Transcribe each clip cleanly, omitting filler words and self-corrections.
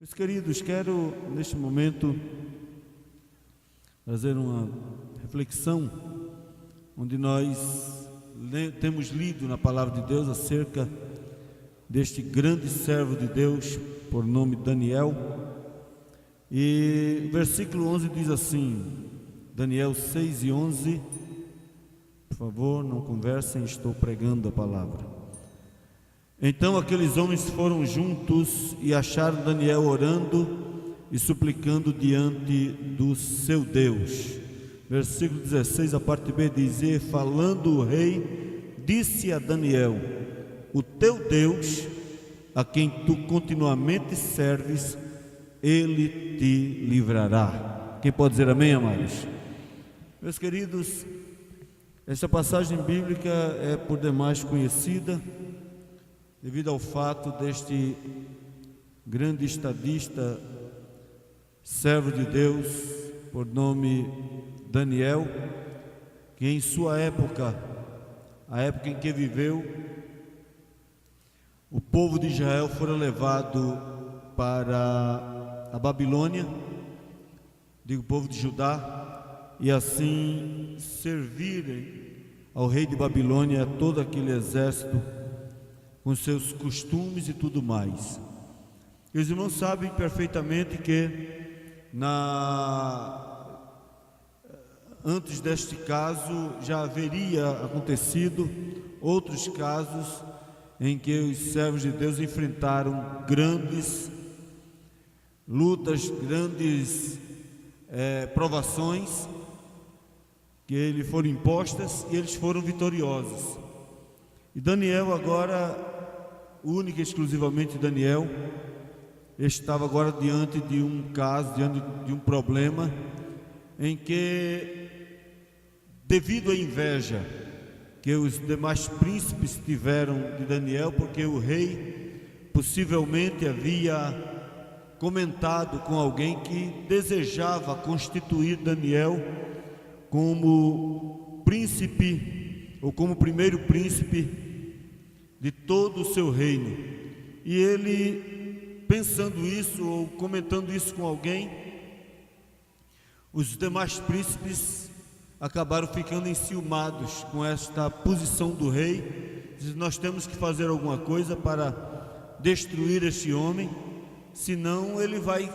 Meus queridos, quero neste momento trazer uma reflexão onde nós temos lido na palavra de Deus acerca deste grande servo de Deus por nome Daniel. E o versículo 11 diz assim, Daniel 6:11, por favor, não conversem, estou pregando a palavra. Então aqueles homens foram juntos e acharam Daniel orando e suplicando diante do seu Deus. Versículo 16, a parte B diz: E falando o rei, disse a Daniel: O teu Deus, a quem tu continuamente serves, ele te livrará. Quem pode dizer amém, amados? Meus queridos, essa passagem bíblica é por demais conhecida, devido ao fato deste grande estadista, servo de Deus, por nome Daniel, que em sua época, a época em que viveu, o povo de Israel fora levado para a Babilônia, digo, o povo de Judá, e assim servirem ao rei de Babilônia, todo aquele exército, com seus costumes e tudo mais. E os irmãos sabem perfeitamente que antes deste caso já haveria acontecido outros casos em que os servos de Deus enfrentaram grandes lutas, grandes provações que lhes foram impostas e eles foram vitoriosos. E Daniel agora, única e exclusivamente Daniel, estava agora diante de um caso, diante de um problema em que, devido à inveja que os demais príncipes tiveram de Daniel, porque o rei possivelmente havia comentado com alguém que desejava constituir Daniel como príncipe, ou como primeiro príncipe de todo o seu reino. E ele, pensando isso ou comentando isso com alguém, os demais príncipes acabaram ficando enciumados com esta posição do rei. Diz: nós temos que fazer alguma coisa para destruir este homem, senão ele vai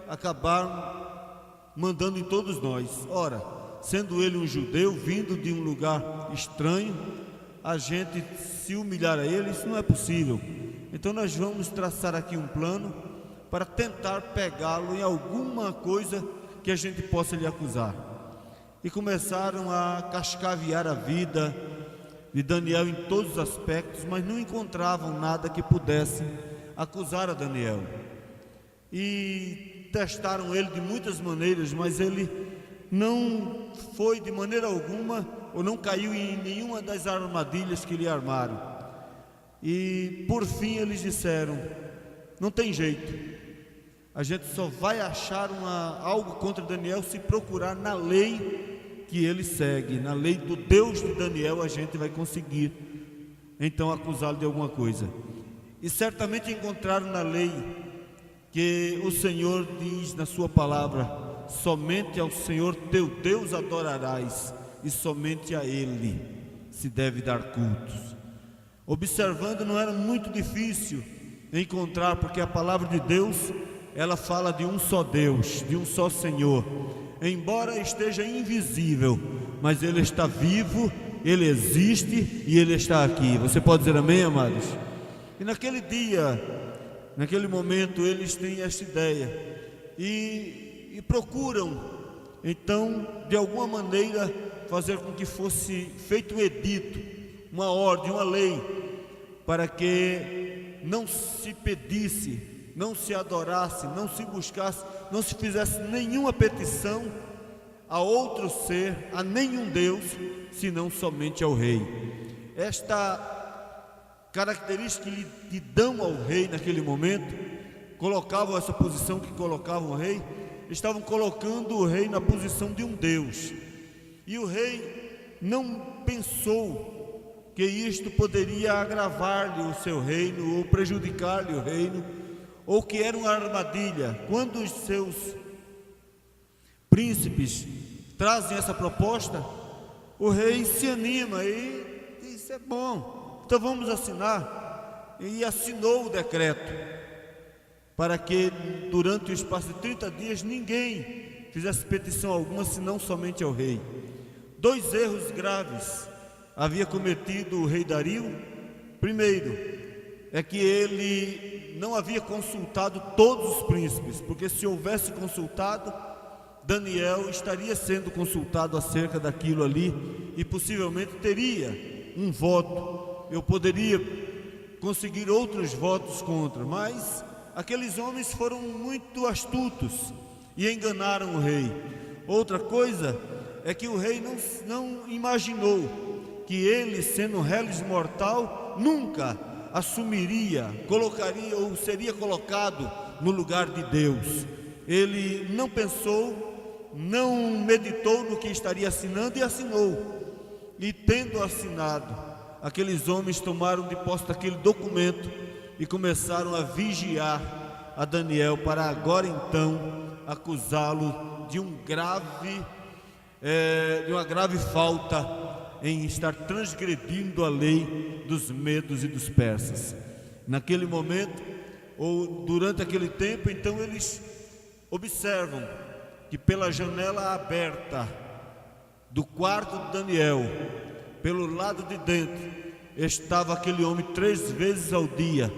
acabar mandando em todos nós. Ora, sendo ele um judeu vindo de um lugar estranho, a gente se humilhar a ele, isso não é possível. Então nós vamos traçar aqui um plano para tentar pegá-lo em alguma coisa que a gente possa lhe acusar. E começaram a cascavear a vida de Daniel em todos os aspectos, mas não encontravam nada que pudesse acusar a Daniel. E testaram ele de muitas maneiras, mas ele não foi de maneira alguma, ou não caiu em nenhuma das armadilhas que lhe armaram. E por fim eles disseram: não tem jeito, a gente só vai achar algo contra Daniel se procurar na lei que ele segue, na lei do Deus de Daniel. A gente vai conseguir então acusá-lo de alguma coisa. E certamente encontraram na lei que o Senhor diz na sua palavra: somente ao Senhor teu Deus adorarás, e somente a Ele se deve dar cultos. Observando, não era muito difícil encontrar, porque a palavra de Deus, ela fala de um só Deus, de um só Senhor. Embora esteja invisível, mas Ele está vivo, Ele existe e Ele está aqui. Você pode dizer amém, amados? E naquele dia, naquele momento, eles têm esta ideia e procuram, então, de alguma maneira, fazer com que fosse feito um edito, uma ordem, uma lei, para que não se pedisse, não se adorasse, não se buscasse, não se fizesse nenhuma petição a outro ser, a nenhum Deus, senão somente ao rei. Esta característica que lhe dão ao rei naquele momento, colocavam essa posição que colocavam o rei, estavam colocando o rei na posição de um Deus. E o rei não pensou que isto poderia agravar-lhe o seu reino ou prejudicar-lhe o reino, ou que era uma armadilha. Quando os seus príncipes trazem essa proposta, o rei se anima e diz: é bom, então vamos assinar. E assinou o decreto para que durante o espaço de 30 dias ninguém fizesse petição alguma, senão somente ao rei. 2 erros graves havia cometido o rei Dario. Primeiro, é que ele não havia consultado todos os príncipes, porque se houvesse consultado, Daniel estaria sendo consultado acerca daquilo ali e possivelmente teria um voto. Eu poderia conseguir outros votos contra, mas aqueles homens foram muito astutos e enganaram o rei. Outra coisa é que o rei não imaginou que ele, sendo réis mortal, nunca assumiria, colocaria ou seria colocado no lugar de Deus. Ele não pensou, não meditou no que estaria assinando e assinou. E tendo assinado, aqueles homens tomaram de posse daquele documento e começaram a vigiar a Daniel para agora então acusá-lo de uma grave falta em estar transgredindo a lei dos medos e dos persas. Naquele momento, ou durante aquele tempo, então eles observam que pela janela aberta do quarto de Daniel, pelo lado de dentro, estava aquele homem 3 vezes ao dia,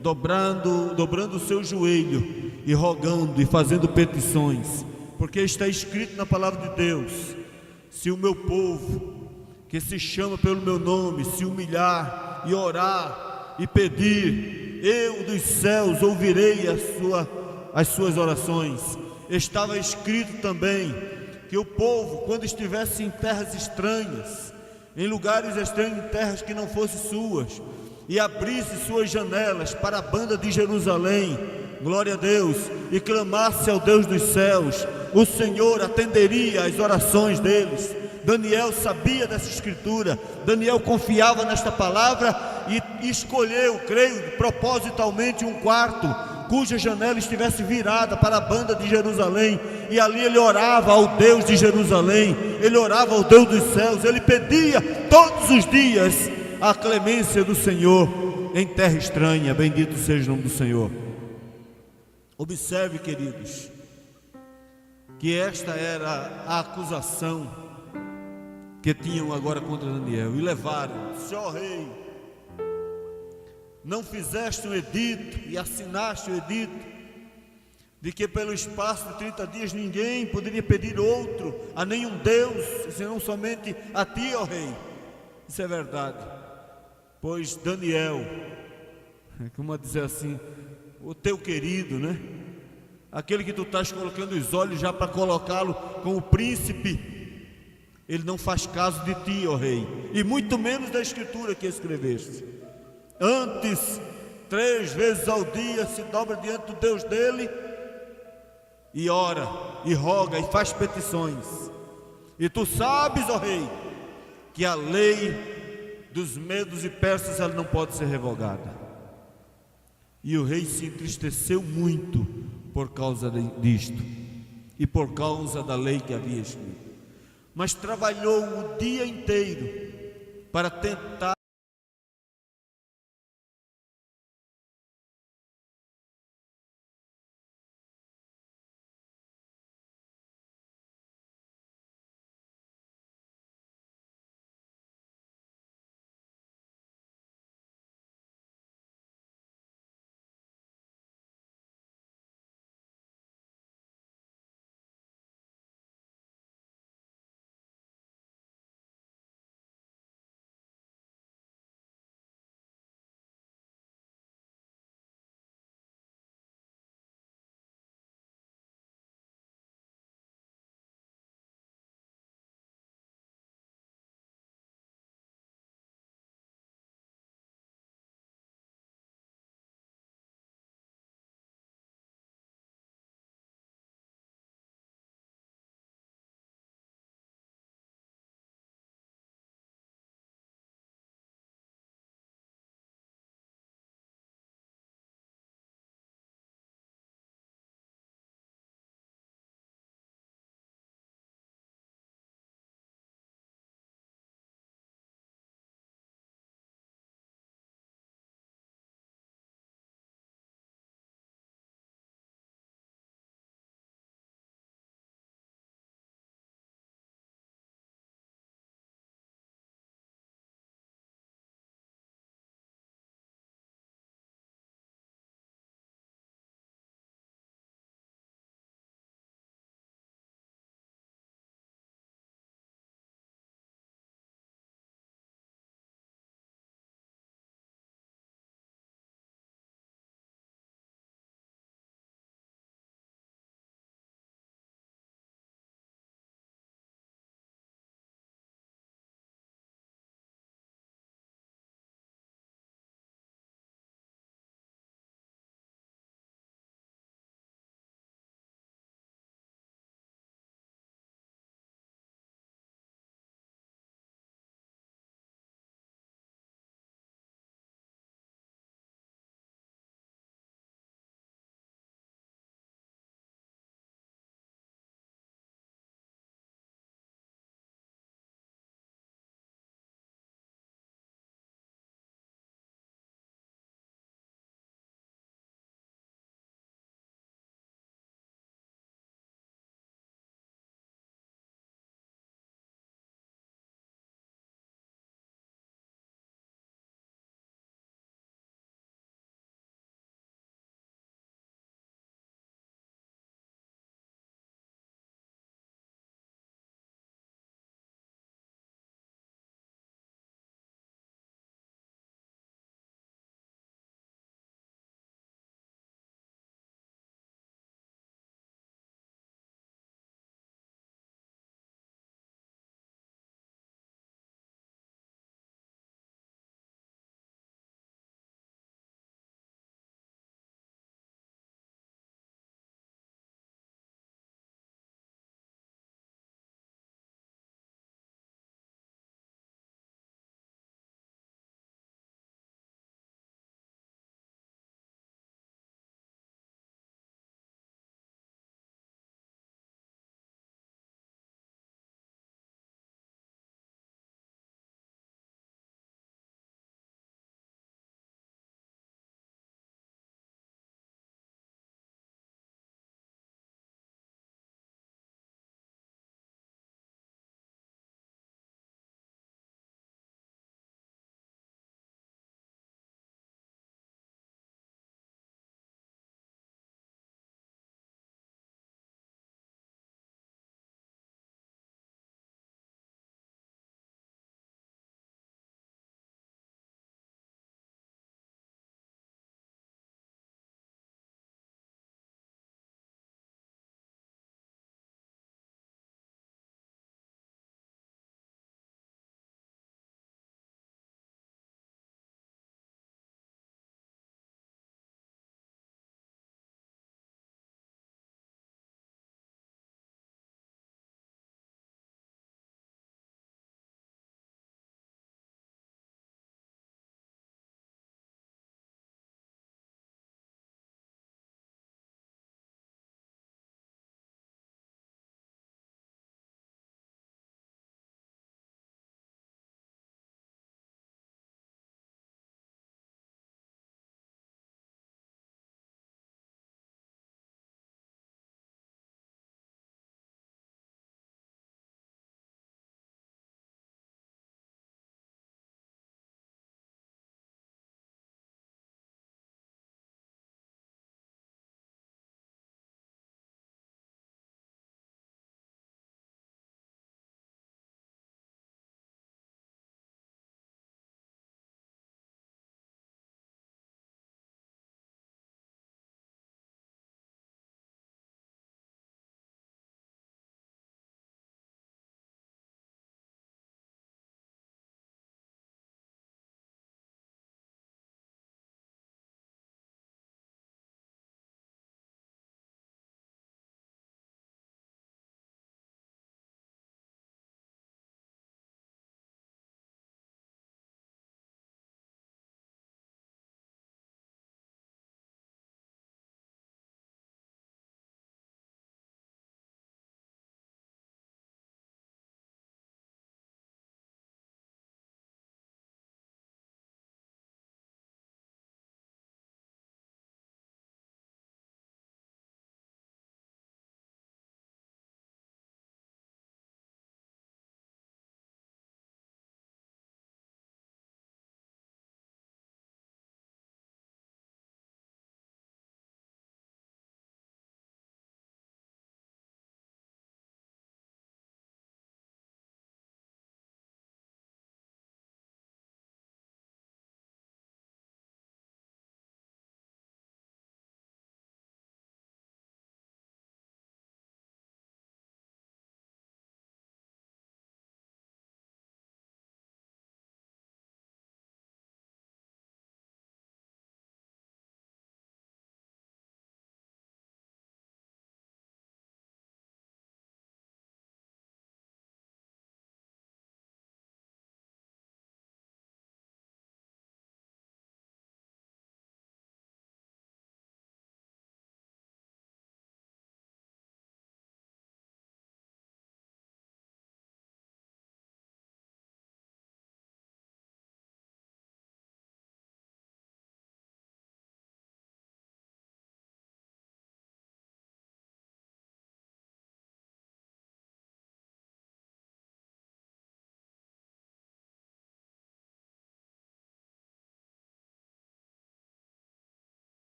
dobrando o seu joelho e rogando e fazendo petições, porque está escrito na palavra de Deus: se o meu povo, que se chama pelo meu nome, se humilhar e orar e pedir, eu dos céus ouvirei as suas orações. Estava escrito também que o povo, quando estivesse em terras estranhas, em lugares estranhos, em terras que não fossem suas, e abrisse suas janelas para a banda de Jerusalém, glória a Deus, e clamasse ao Deus dos céus, o Senhor atenderia às orações deles. Daniel sabia dessa escritura, Daniel confiava nesta palavra e escolheu, creio, propositalmente um quarto cuja janela estivesse virada para a banda de Jerusalém, e ali ele orava ao Deus de Jerusalém, ele orava ao Deus dos céus, ele pedia todos os dias a clemência do Senhor em terra estranha. Bendito seja o nome do Senhor. Observe, queridos, que esta era a acusação que tinham agora contra Daniel, e levaram: ó rei, não fizeste um edito e assinaste o edito de que pelo espaço de 30 dias ninguém poderia pedir outro a nenhum Deus, senão somente a ti, ó rei. Isso é verdade, pois Daniel, como a dizer assim, o teu querido, né? Aquele que tu estás colocando os olhos já para colocá-lo como príncipe, ele não faz caso de ti, ó rei, e muito menos da escritura que escreveste. Antes, 3 vezes ao dia se dobra diante do Deus dele e ora, e roga, e faz petições. E tu sabes, ó rei, que a lei dos medos e persas ela não pode ser revogada. E o rei se entristeceu muito por causa disto e por causa da lei que havia escrito, mas trabalhou o dia inteiro para tentar